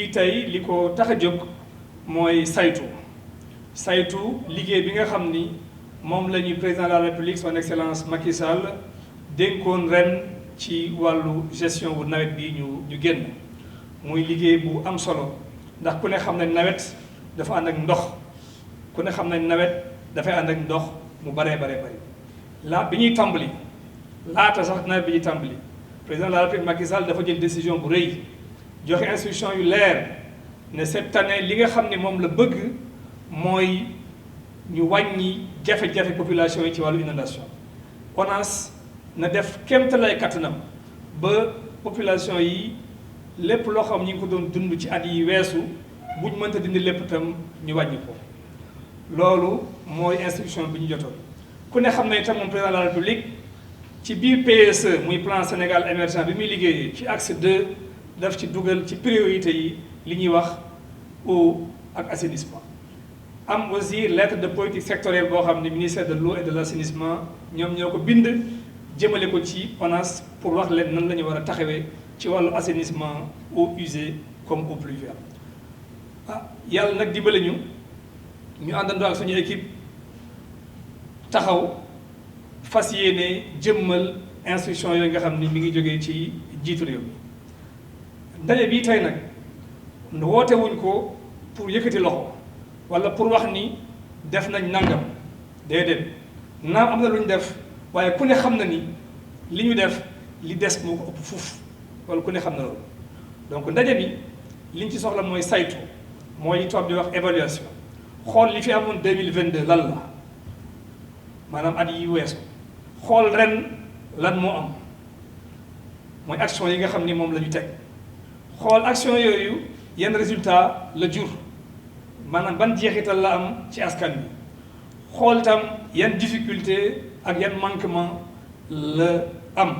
bii tey li ko tax a jóg mooy saytu liggéey bi nga xam ni moom la ñuy président de la république son excellence Macky Sall dénkoon ren ci wàllu gestion bu nawet bi ñu génn muy liggéey bu am solo ndax ku ne xam nañ nawet dafa ànd ak ndox ku ne xam nañ nawet dafay ànd ak ndox mu baree bari bi ñuy tàmbali laata sax nawet bi ñuy tàmbali président de la république Macky Sall dafa jël décision bu rëy joxe instruction yu leer ne cette année li nga xam ne moom la bëgg mooy ñu wàññi jafe-jafe population yi ci wàllu inondation ONAS na def kéemtalaay kattanam ba population yi lépp loo xam ñi ngi ko doon dund ci at yi weesu buñ mënta dindi lépp itam ñu wàññi ko loolu mooy instruction bi ñu jotoon ku ne xam ne itam moom président de la république ci biir PSE muy plan Sénégal émergent bi muy liggéeyee ci axe 2 daf ci dugal ci priorité yi li ñuy wax eau ak assainissement am aussi lettre de politique sectorielle boo xam ne ministère de l'eau et de l'assainissement ñoom ñoo ko bind jëmale ko ci ONAS pour wax leen nan la ñu war a taxawee ci wàllu assainissement eau usée comme eau pluviale yàlla nag dimbale ñu àndandoo ak suñu équipe taxaw fas yéene jëmmal instruction yooyu nga xam ni mi ngi jógee ci jiitu réew mi ndaje bii tey nag woote wuñ ko pour yëkkati loxo wala pour wax ni def nañ nangam déedéet naam am na lu ñu def waaye ku ne xam na ni li ñu def li des moo ko ëpp fuuf wala ku ne xam na loolu donc ndaje bi liñ ci soxla mooy saytu mooy li tubaab di wax évaluation xool li fi amoon 2022 lan la maanaam at yi weesu xool ren lan moo am mooy action yi nga xam ni moom la ñu teg xool action yooyu yenn résultat la jur maanaam ban jeexital la am ci askan bi xool itam yan difficulté ak yan manquement la am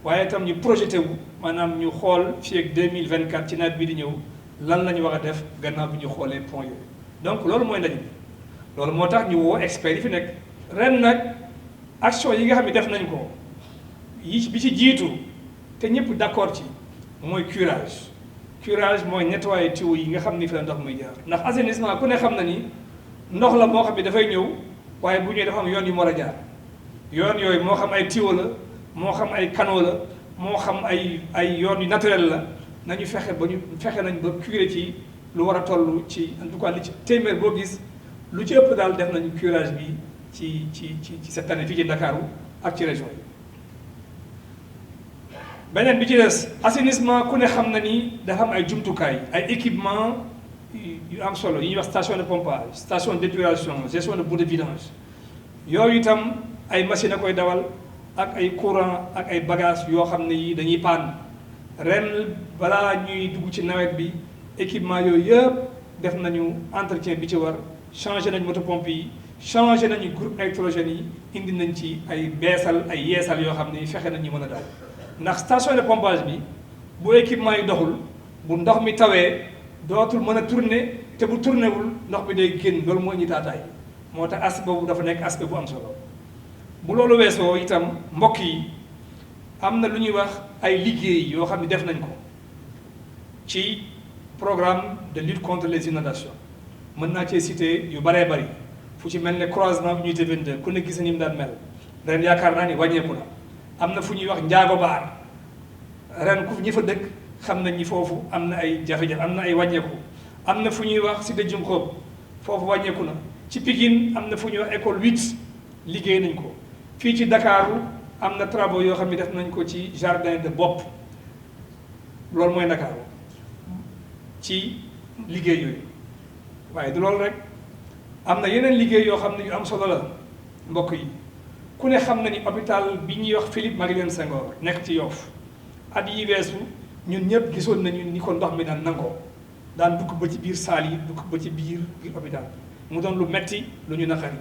waaye itam ñu projeté wu maanaam ñu xool fii ak 2024 ci nawet bi di ñëw lan la ñu war a def gannaaw bi ñu xoolee point yooyu donc loolu mooy ndaje bi loolu moo tax ñu woo experts yi fi nekk ren nag action yi nga xam ne def nañ ko bi ci jiitu te ñëpp d'accord ci mooy curage mooy nettoyer tuyaux yi nga xam ni fi la ndox muy jaar ndax assainissement ku ne xam na ni ndox la moo xam ne dafay ñëw waaye bu ñëwee dafa am yoon yu mu war a jaar yoon yooyu moo xam ay tuyaux la moo xam ay canaux la moo xam ay yoon yu naturel la nañu fexe nañ ba curer ci lu war a toll ci en tout cas li ci téeméer boo gis lu ci ëpp daal def nañu curage bi ci cette année fii ci Ndakaaru ak ci région yi beneen bi ci des assainissement ku ne xam na ni dafa am ay jumtukaay ay équipement yu am solo yi ñuy wax station de pompage station d'épuration gestion de boue de vidange yooyu itam ay machine a koy dawal ak ay courant ak ay bagages yoo xam ne yi dañuy panne ren balaa ñuy dugg ci nawet bi équipement yooyu yëpp def nañu entretien bi ci war changé nañ moto pompe yi changé nañu groupe électrogène yi indi nañ ci ay beesal ay yeesal yoo xam ne fexe nañ ñu mën a daw ndax station de pompage bi bu équipement yi doxul bu ndox mi tawee dootul mën a tourner te bu tourné wul ndox mi day génn loolu moo indi taataay moo tax aspect boobu dafa nekk aspect bu am solo bu loolu weesoo itam mbokk yi am na lu ñuy wax ay liggéey yoo xam ne def nañ ko ci programme de lutte contre les inondations mën naa cee citer yu baree bari fu ci mel ne croisement bi unité 22 ku ne gis na ni mu daan mel ren yaakaar naa ni wàññeeku na am na fu ñuy wax njaago baar ren ku ñi fa dëkk xam nañ ni foofu am na ay jafe-jafe am na ay wàññeeku am na fu ñuy wax cité Junxoob foofu wàññeeku na ci Pikine am na fu ñuy wax école 8 liggéey nañ ko fii ci Dakaaru am na travaux yoo xam ne def nañ ko ci jardin de bopp loolu mooy Ndakaaru ci liggéey yooyu waaye du loolu rek am na yeneen liggéey yoo xam ne yu am solo la mbokk yi ku ne xam na ni hôpital bi ñuy wax Philippe Maguilène Senghor nekk ci Yoff at yi weesu ñun ñëpp gisoon nañu ni ko ndox mi daan nangoo daan dugg ba ci biir saal yi dugg ba ci biir hôpital mu doon lu metti lu ñu naqari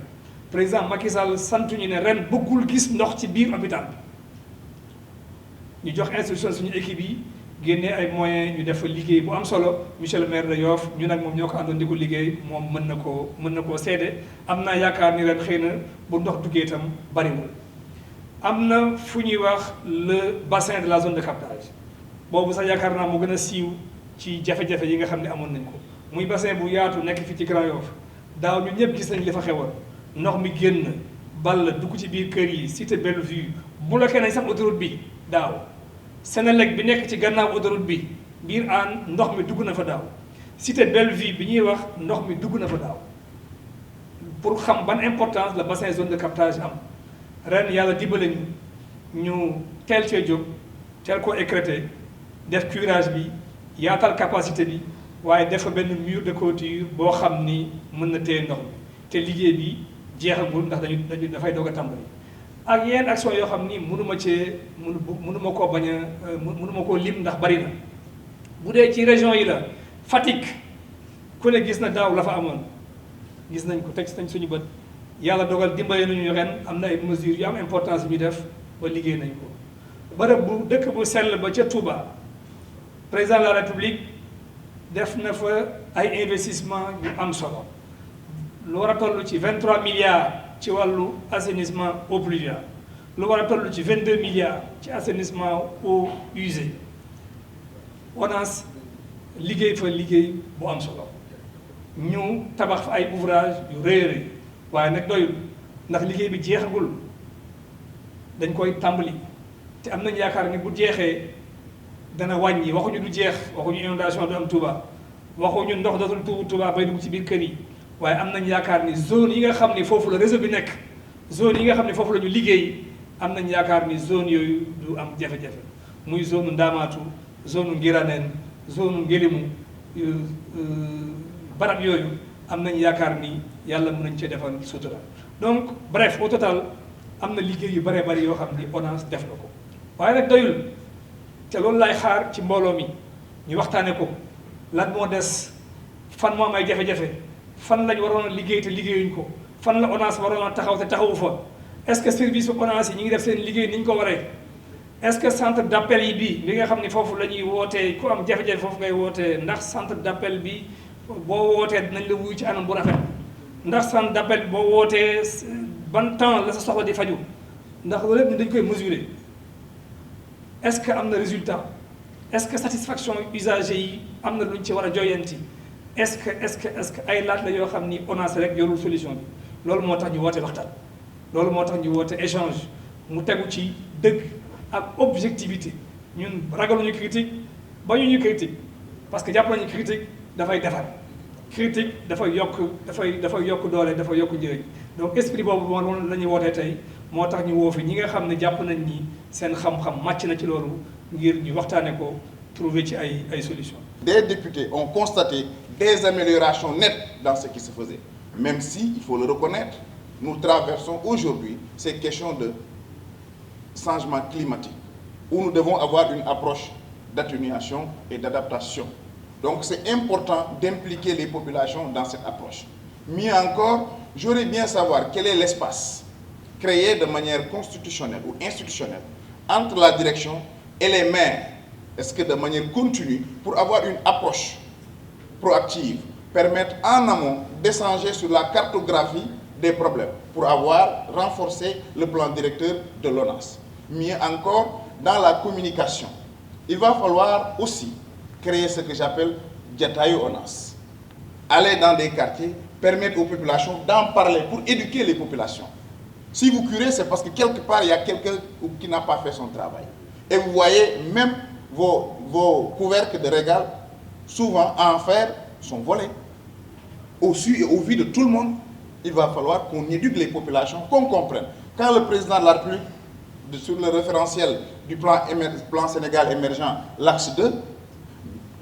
président Macky Sall sant ñu ne ren bëggul gis ndox ci biir hôpital bi ñu jox instruction suñu équipe yi génnee ay moyens ñu def liggéey bu am solo monsieur le maire de Yoff ñu nag moom ñoo ko àndoon di ko liggéey moom mën na koo seede am naa yaakaar ni ren xëy na bu ndox duggee itam bariwul am na fu ñuy wax le bassin de la zone de captage boobu sax yaakaar naa mu gën a siiw ci jafe-jafe yi nga xam ne amoon nañ ko muy bassin bu yaatu nekk fii ci Grand Yoff daaw ñun ñëpp gis nañ li fa xewoon ndox mi génn ball dugg ci biir kër yi cité Bellevue bloqué nañ sax autoroute bi daaw Sénélec bi nekk ci gannaaw autoroute bi biir aan ndox mi dugg na fa daaw cité Bellevue bi ñuy wax ndox mi dugg na fa daaw pour xam ban importance la bassin zone de captage am ren yàlla dimbale ñu teel cee jóg teel ko écrété def curage bi yaatal capacité bi waaye def fa benn mur de clôture boo xam ni mën na téye ndox mi te liggéey bi jeexagul ndax dañu dafay doog a tàmbali ak yenn action yoo xam ni mënuma koo bañ a mënuma koo lim ndax bari na bu dee ci région yi la Fatick ku ne gis na daaw la fa amoon gis nañ ko teg nañ suñu bët yàlla dogal dimbale nañu ren am na ay mesures yu am importance yu ñu def ba liggéey nañ ko bërëb bu dëkk bu sell ba ca Touba président de la République def na fa ay investissement yu am solo lu war a toll ci 23 milliards ci wàllu assainissement eau pluviale lu war a toll ci 22 milliards ci assainissement eau usée ONAS liggéey fa liggéey bu am solo ñu tabax fa ay ouvrage yu rëy a rëy waaye nag doyul ndax liggéey bi jeexagul dañ koy tàmbali te am nañ yaakaar ni bu jeexee dana wàññi waxuñu du jeex waxuñu inondation du am Touba waxuñu ndox dootul tuubu Touba bay dugg ci biir kër yi waaye am nañ yaakaar ni zone yi nga xam ni foofu la réseau bi nekk zone yi nga xam ne foofu la ñu liggéey am nañ yaakaar ni zone yooyu du am jafe-jafe muy zone Ndamaatu zone Ngiraneen zone Ngélimu barab yooyu am nañ yaakaar ni yàlla mën nañ cee defal sutura donc bref au total am na liggéey yu bëree bëri yoo xam ni ONAS def na ko waaye nag doyul te loolu laay xaar ci mbooloo mi ñu waxtaane ko lan moo des fan moo am ay jafe-jafe fan lañ waroon a liggéey te liggéeyuñ ko fan la ONAS waroon a taxaw te taxawu fa est-ce que service bu ONAS yi ñu ngi def seen liggéey ni ñu ko waree est-ce que centre d'appel yi bi nga xam ne foofu la ñuy wootee ku am jafe-jafe foofu ngay wootee ndax centre d'appel bi boo wootee dinañ la wuyu ci anam bu rafet ndax centre d'appel bi boo wootee ban temps la sa soxla di faju ndax loolu lépp dañ koy mesurer est-ce que am na résultat est-ce que satisfaction usager yi am na luñ ci war a joyanti est-ce que ay laaj la yoo xam ni ONAS rek yorul solution bi loolu moo tax ñu woote waxtaan loolu moo tax ñu woote échange mu tegu ci dëgg ak objectivité ñun ragaluñu critique bañuñu critique parce que jàpp nañu critique dafay defar critique dafay yokk doole dafay yokk njëriñ donc esprit boobu moom la ñuy wootee tey moo tax ñu woo fi ñi nga xam ne jàpp nañ ni seen xam-xam màcc na ci loolu ngir ñu waxtaane ko trouver ci ay solutions. Des députés ont constaté des améliorations nettes dans ce qui se faisait, même si, il faut le reconnaître, nous traversons aujourd'hui ces questions de changement climatique, où nous devons avoir une approche d'atténuation et d'adaptation. Donc c'est important d'impliquer les populations dans cette approche. Mieux encore, j'aurais bien savoir quel est l'espace créé de manière constitutionnelle ou institutionnelle entre la direction et les maires. Est-ce que de manière continue, pour avoir une approche proactive, permettre en amont d'échanger sur la cartographie des problèmes, pour avoir renforcé le plan directeur de l'ONAS. Mieux encore, dans la communication, il va falloir aussi créer ce que j'appelle Jatayu ONAS. Aller dans des quartiers, permettre aux populations d'en parler pour éduquer les populations. Si vous curez, c'est parce que quelque part, il y a quelqu'un qui n'a pas fait son travail. Et vous voyez, même vos couvercles de régal, souvent en fer, sont volés. Au su et au vu de tout le monde, il va falloir qu'on éduque les populations, qu'on comprenne. Quand le président de la République, sur le référentiel du plan Sénégal émergent, l'axe 2,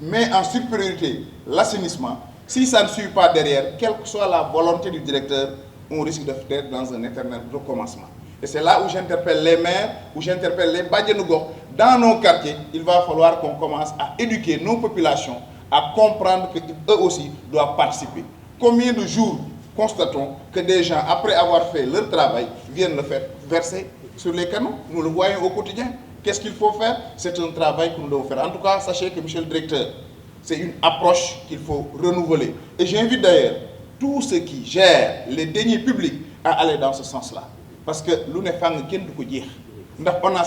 met en supériorité l'assainissement, si ça ne suit pas derrière, quelle que soit la volonté du directeur, on risque d'être dans un éternel recommencement. Et c'est là où j'interpelle les maires, où j'interpelle les Badjanougor. Dans nos quartiers, il va falloir qu'on commence à éduquer nos populations, à comprendre qu'eux aussi doivent participer. Combien de jours constatons que des gens, après avoir fait leur travail, viennent le faire verser sur les canaux? Nous le voyons au quotidien. Qu'est-ce qu'il faut faire? C'est un travail que nous devons faire. En tout cas, sachez que, monsieur le directeur, c'est une approche qu'il faut renouveler. Et j'invite d'ailleurs tous ceux qui gèrent les deniers publics à aller dans ce sens-là. Parce que l'on est fan de ko dire. On a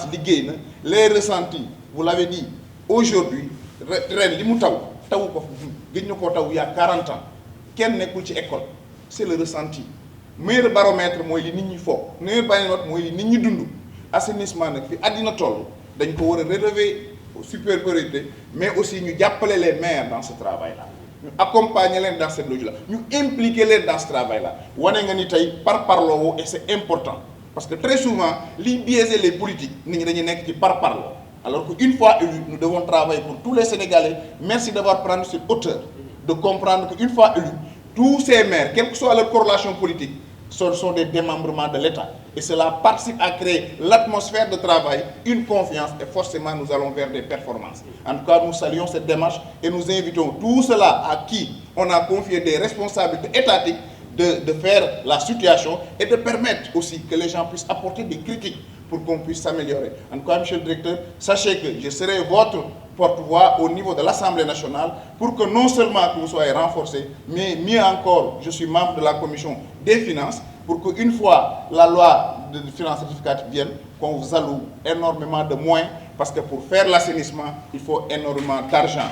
les ressentis, vous l'avez dit, aujourd'hui, taw ko gëj na koo taw il y a 40 ans kenn nekkul ci école c'est le ressenti meilleur baromètre mooy li nit ñi foog meilleur baromètre mooy li nit ñi dund assainissement nag fi àddina toll dañ ko war a relever super priorité mais aussi ñu jàppale les maires dans ce travail là ñu accompagner leen dans cette logique là ñu impliquer leen dans ce travail là wane nga ni tey parparloo et c'est important parce que très souvent li biaiser les politiques nit ñi dañuy nekk ci parparloo alors qu'une fois élus nous devons travailler pour tous les Sénégalais. Merci d'avoir pris cette hauteur de comprendre qu'une fois élus tous ces maires quelle que soit leur corrélation politique sont des démembrements de l'État et cela participe à créer l'atmosphère de travail, une confiance et forcément nous allons vers des performances. En tout cas, nous saluons cette démarche et nous invitons tout cela à qui on a confié des responsabilités étatiques de faire la situation et de permettre aussi que les gens puissent apporter des critiques pour qu'on puisse s'améliorer. En tout cas, monsieur le directeur, sachez que je serai votre porte-voix au niveau de l'Assemblée nationale pour que non seulement que vous soyez renforcés, mais mieux encore, je suis membre de la commission des finances, pour qu'une fois la loi de finances rectificative vienne, qu'on vous alloue énormément de moyens, parce que pour faire l'assainissement, il faut énormément d'argent.